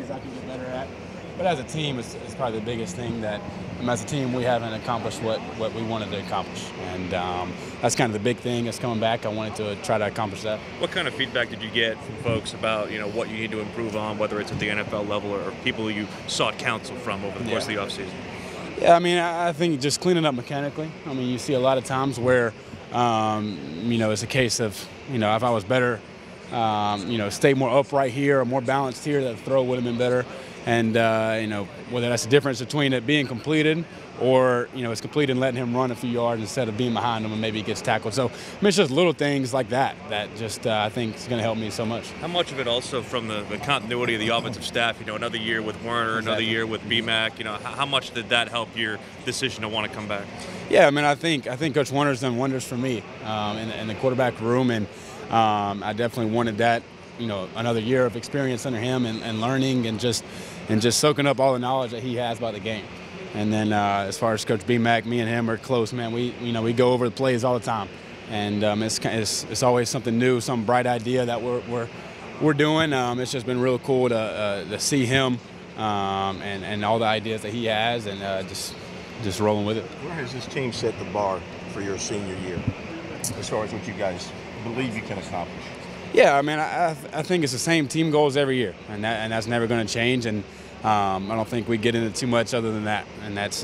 areas I can get better at. But as a team, it's probably the biggest thing that, as a team, we haven't accomplished what we wanted to accomplish. And that's kind of the big thing that's coming back. I wanted to try to accomplish that. What kind of feedback did you get from folks about, what you need to improve on, whether it's at the NFL level or people you sought counsel from over the course of the offseason? Yeah, I mean, I think just cleaning up mechanically. I mean, you see a lot of times where, it's a case of, if I was better, stay more upright here or more balanced here, that throw would have been better. And, whether that's the difference between it being completed or, it's completed and letting him run a few yards instead of being behind him and maybe he gets tackled. So, it's just little things like that just I think is going to help me so much. How much of it also from the continuity of the offensive staff, another year with Werner, another year with BMAC, how much did that help your decision to want to come back? Yeah, I mean, I think Coach Werner's done wonders for me in the quarterback room, and I definitely wanted that, another year of experience under him and learning and just soaking up all the knowledge that he has about the game. And then as far as Coach BMAC, me and him are close, man. We go over the plays all the time, and it's always something new, some bright idea that we're doing. It's just been really cool to see him and all the ideas that he has, and just rolling with it. Where has this team set the bar for your senior year, as far as what you guys believe you can accomplish? Yeah, I mean, I think it's the same team goals every year, and that's never going to change. And I don't think we get into too much other than that. And that's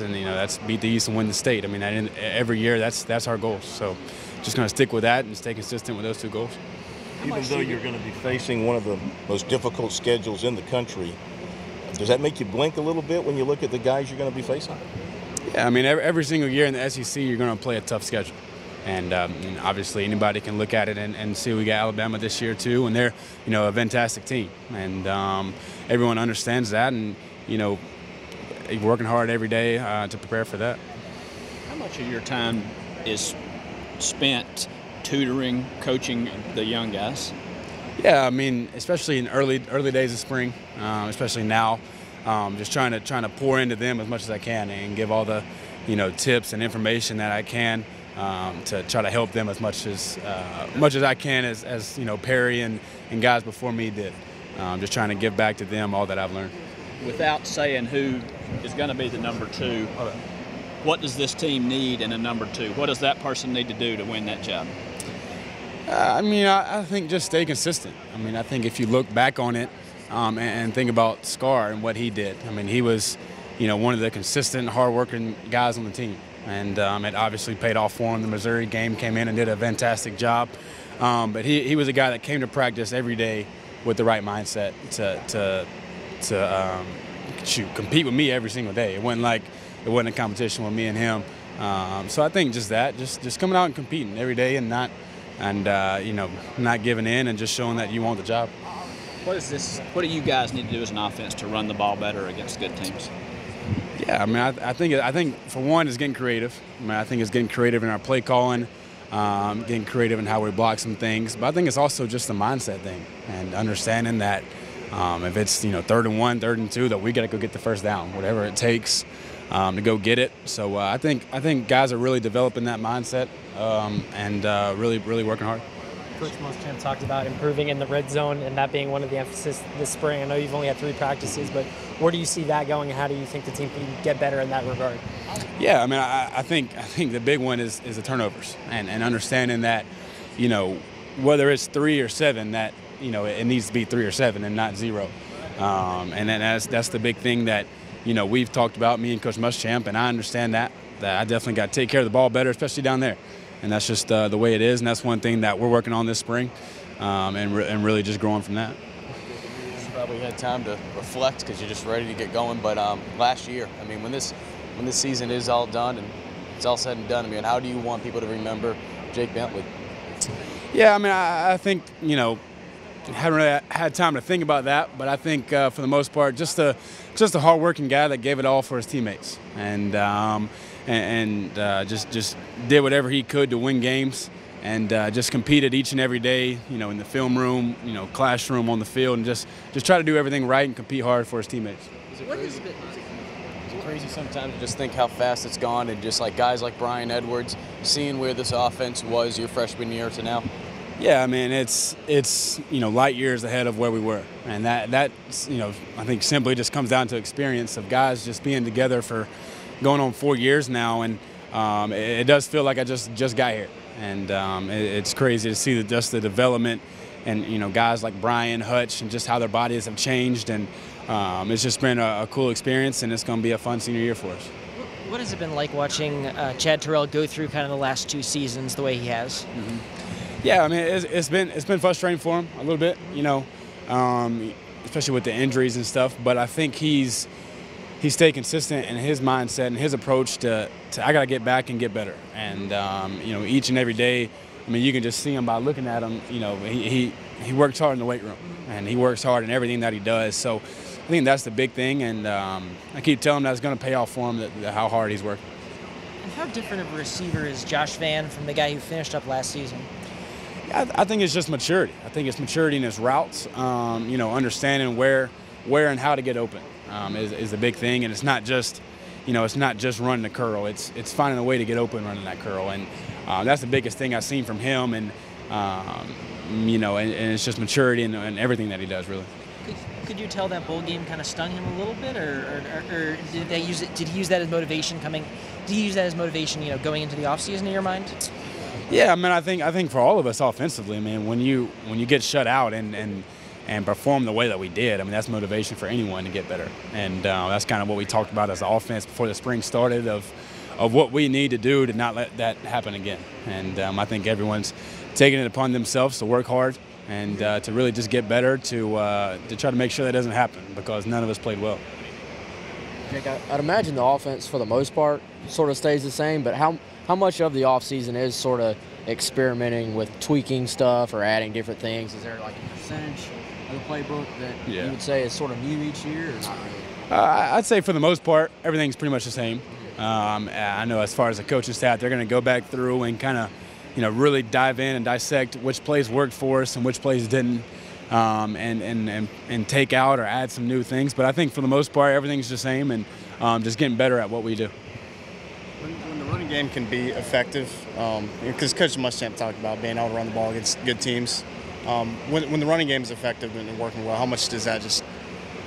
beat the East and win the state. I mean, every year that's our goals. So just going to stick with that and stay consistent with those two goals. Even though you're going to be facing one of the most difficult schedules in the country, does that make you blink a little bit when you look at the guys you're going to be facing? Yeah, I mean, every single year in the SEC, you're going to play a tough schedule. And obviously anybody can look at it and see we got Alabama this year too, and they're a fantastic team, and everyone understands that, and working hard every day to prepare for that. How much of your time is spent tutoring, coaching the young guys? Yeah, I mean, especially in early days of spring, especially now, just trying to pour into them as much as I can and give all the tips and information that I can. To try to help them as much as I can, as Perry and guys before me did. Just trying to give back to them all that I've learned. Without saying who is going to be the number two, what does this team need in a number two? What does that person need to do to win that job? I think just stay consistent. I mean, I think if you look back on it and think about Scar and what he did, I mean, he was one of the consistent, hard-working guys on the team. And it obviously paid off for him. The Missouri game came in and did a fantastic job. But he was a guy that came to practice every day with the right mindset to compete with me every single day. It wasn't a competition with me and him. So I think just coming out and competing every day and not giving in and just showing that you want the job. What do you guys need to do as an offense to run the ball better against good teams? Yeah, I mean, I think for one, it's getting creative. I mean, I think it's getting creative in our play calling, getting creative in how we block some things. But I think it's also just a mindset thing and understanding that if it's 3rd and 1, 3rd and 2, that we got to go get the first down, whatever it takes to go get it. So I think guys are really developing that mindset and really working hard. Coach Muschamp talked about improving in the red zone and that being one of the emphasis this spring. I know you've only had 3 practices, but where do you see that going, and how do you think the team can get better in that regard? Yeah, I mean, I think the big one is the turnovers and understanding that, whether it's 3 or 7, that it needs to be 3 or 7 and not 0. And then that's the big thing that we've talked about, me and Coach Muschamp, and I understand that I definitely got to take care of the ball better, especially down there. And that's just the way it is, and that's one thing that we're working on this spring, and really just growing from that. You probably had time to reflect because you're just ready to get going. But last year, I mean, when this season is all done and it's all said and done, I mean, how do you want people to remember Jake Bentley? Yeah, I mean, I think haven't really had time to think about that, but I think for the most part, just a hard-working guy that gave it all for his teammates, and just did whatever he could to win games, and just competed each and every day, in the film room, classroom, on the field, and just try to do everything right and compete hard for his teammates. Is it crazy sometimes to just think how fast it's gone, and just like guys like Brian Edwards, seeing where this offense was your freshman year to now? Yeah, I mean, it's light years ahead of where we were, and that's I think simply just comes down to experience of guys just being together for going on 4 years now, and it does feel like I just got here, and it's crazy to see just the development, and guys like Brian, Hutch, and just how their bodies have changed, and it's just been a cool experience, and it's going to be a fun senior year for us. What has it been like watching Chad Terrell go through kind of the last 2 seasons the way he has? Mm-hmm. Yeah, I mean, it's been frustrating for him a little bit, especially with the injuries and stuff. But I think he's stayed consistent in his mindset and his approach to I got to get back and get better. And each and every day, I mean, you can just see him by looking at him. He works hard in the weight room, and he works hard in everything that he does. So I think that's the big thing, and I keep telling him that's going to pay off for him, how hard he's working. And how different of a receiver is Josh Vann from the guy who finished up last season? I think it's just maturity. I think it's maturity in his routes, understanding where and how to get open is a big thing. And it's not just, it's not just running the curl. It's finding a way to get open running that curl. And that's the biggest thing I've seen from him. And, and it's just maturity and everything that he does, really. Could you tell that bowl game kind of stung him a little bit, or did they use it? Did he use that as motivation coming? Did he use that as motivation, going into the offseason in your mind? Yeah, I mean, I think for all of us offensively, I mean, when you get shut out and perform the way that we did, I mean, that's motivation for anyone to get better. And that's kind of what we talked about as the offense before the spring started of what we need to do to not let that happen again. And I think everyone's taking it upon themselves to work hard and to really just get better to try to make sure that doesn't happen, because none of us played well. Jake, I'd imagine the offense for the most part sort of stays the same, but how much of the offseason is sort of experimenting with tweaking stuff or adding different things? Is there like a percentage of the playbook that you would say is sort of new each year, or not really? I'd say for the most part, everything's pretty much the same. I know as far as the coaching staff, they're going to go back through and kind of, really dive in and dissect which plays worked for us and which plays didn't, and take out or add some new things. But I think for the most part, everything's the same, and just getting better at what we do. When the running game can be effective, because Coach Muschamp talked about being able to run the ball against good teams. When the running game is effective and working well, how much does that just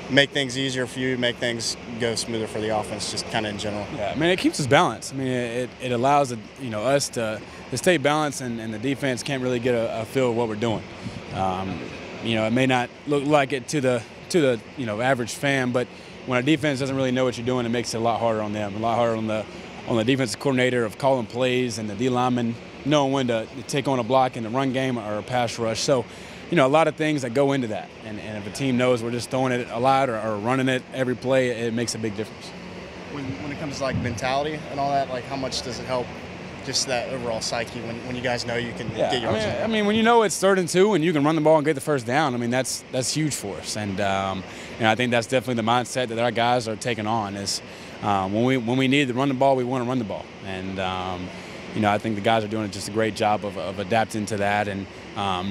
make things easier for you, make things go smoother for the offense, just kind of in general? Yeah, I mean, it keeps us balanced. I mean, it allows us to stay balanced, and the defense can't really get a feel of what we're doing. It may not look like it to the average fan, but when a defense doesn't really know what you're doing, it makes it a lot harder on them, a lot harder on the defensive coordinator of calling plays and the D lineman knowing when to take on a block in the run game or a pass rush. So, a lot of things that go into that. And if a team knows we're just throwing it a lot or running it every play, it makes a big difference. When it comes to like mentality and all that, like how much does it help just that overall psyche when you guys know you can get yours? I mean, when you know it's 3rd and 2 and you can run the ball and get the first down, I mean, that's huge for us. And I think that's definitely the mindset that our guys are taking on is when we need to run the ball, we want to run the ball. And I think the guys are doing just a great job of adapting to that and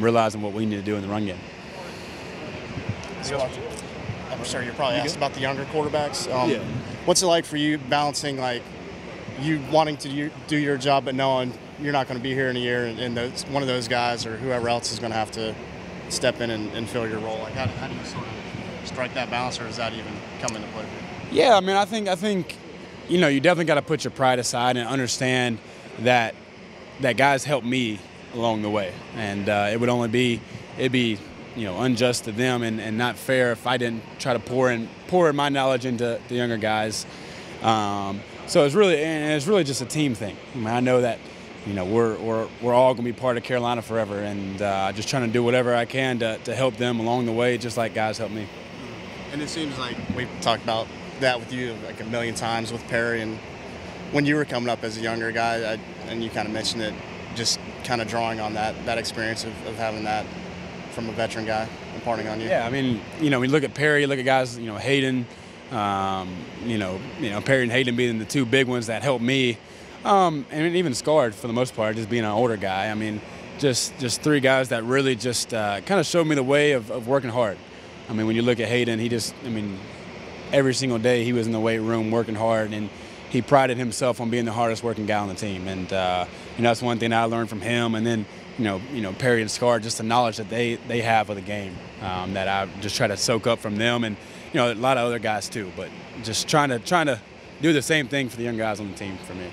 realizing what we need to do in the run game. I'm sure you're probably asked about the younger quarterbacks. What's it like for you balancing like you wanting to do your job but knowing you're not going to be here in a year and one of those guys or whoever else is going to have to step in and fill your role? Like how do you sort of strike that balance, or does that even come into play? Yeah, I mean, I think you definitely got to put your pride aside and understand that guys helped me along the way, and it'd be unjust to them and not fair if I didn't try to pour in my knowledge into the younger guys. So it's really just a team thing. I mean, I know that we're all going to be part of Carolina forever, and just trying to do whatever I can to help them along the way, just like guys help me. And it seems like we've talked about that with you like a million times with Perry, and when you were coming up as a younger guy, and you kind of mentioned it, just kind of drawing on that experience of having that from a veteran guy imparting on you. Yeah, I mean, we look at Perry, look at guys, Hayden, Perry and Hayden being the two big ones that helped me, and even Scarred for the most part, just being an older guy. I mean, just 3 guys that really just kind of showed me the way of working hard. I mean, when you look at Hayden, every single day he was in the weight room working hard, and he prided himself on being the hardest working guy on the team. And that's one thing I learned from him. And then, Perry and Scar, just the knowledge that they have of the game that I just try to soak up from them, and a lot of other guys too. But just trying to do the same thing for the young guys on the team for me.